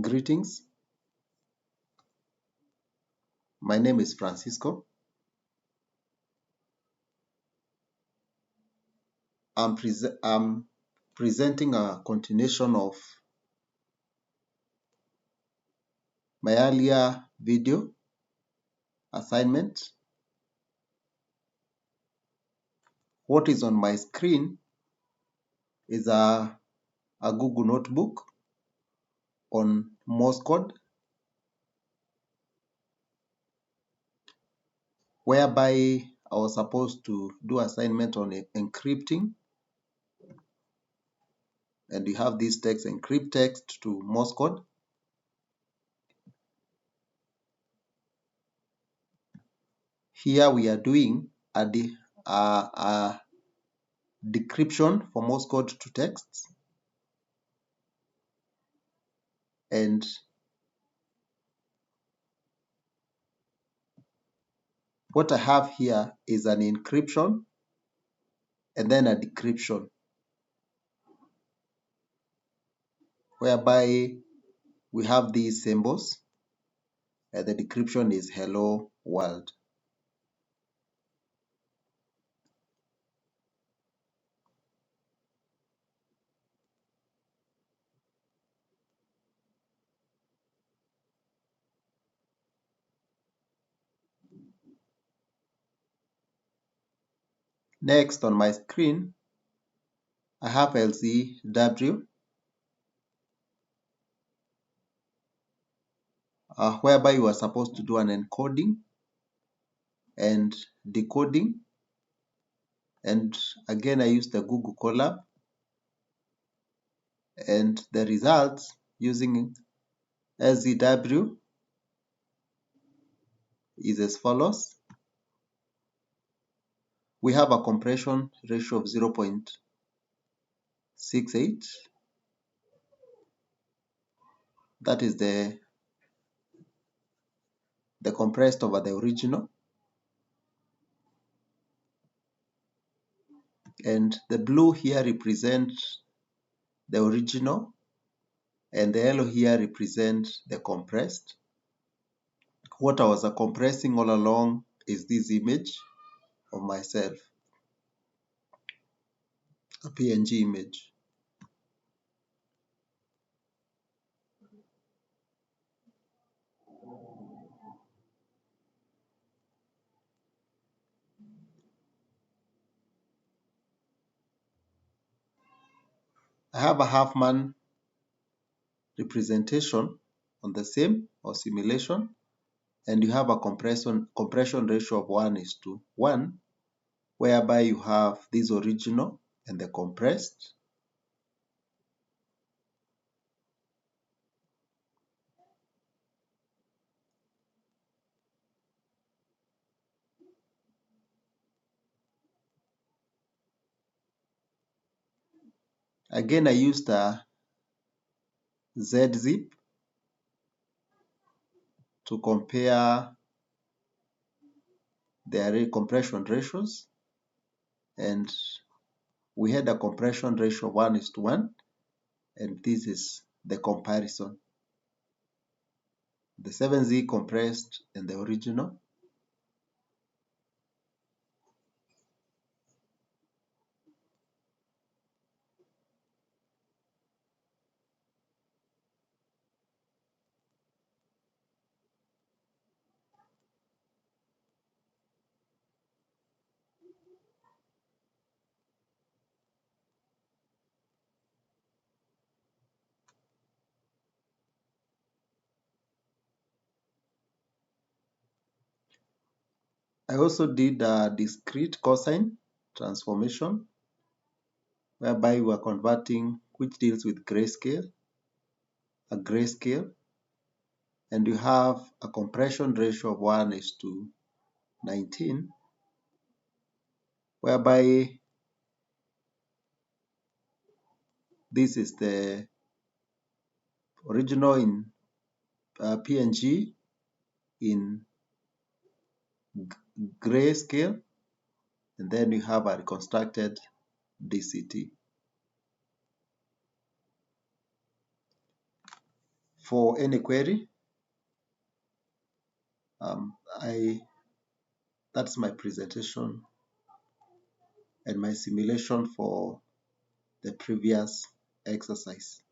Greetings, my name is Francisco. I'm presenting a continuation of my earlier video assignment. What is on my screen is a Google Notebook on Morse code, whereby I was supposed to do assignment on encrypting, and you have this text, encrypt text to Morse code. Here we are doing a decryption for Morse code to text, and what I have here is an encryption and then a decryption, whereby we have these symbols and the decryption is hello world. Next on my screen, I have LCW, whereby you are supposed to do an encoding and decoding. And again, I used the Google Colab, and the results using LCW is as follows. We have a compression ratio of 0.68. That is the compressed over the original. And the blue here represents the original, and the yellow here represents the compressed. What I was compressing all along is this image of myself, a PNG image. I have a Huffman representation on the same or simulation, and you have a compression ratio of 1:1, whereby you have this original and the compressed. Again, I used a ZZip to compare the compression ratios, and we had a compression ratio of 1:1, and this is the comparison. The 7Z compressed and the original. I also did a discrete cosine transformation, whereby we are converting which deals with grayscale, a grayscale, and you have a compression ratio of 1:19, whereby this is the original in PNG in grayscale, and then you have a reconstructed DCT. for any query. That's my presentation and my simulation for the previous exercise.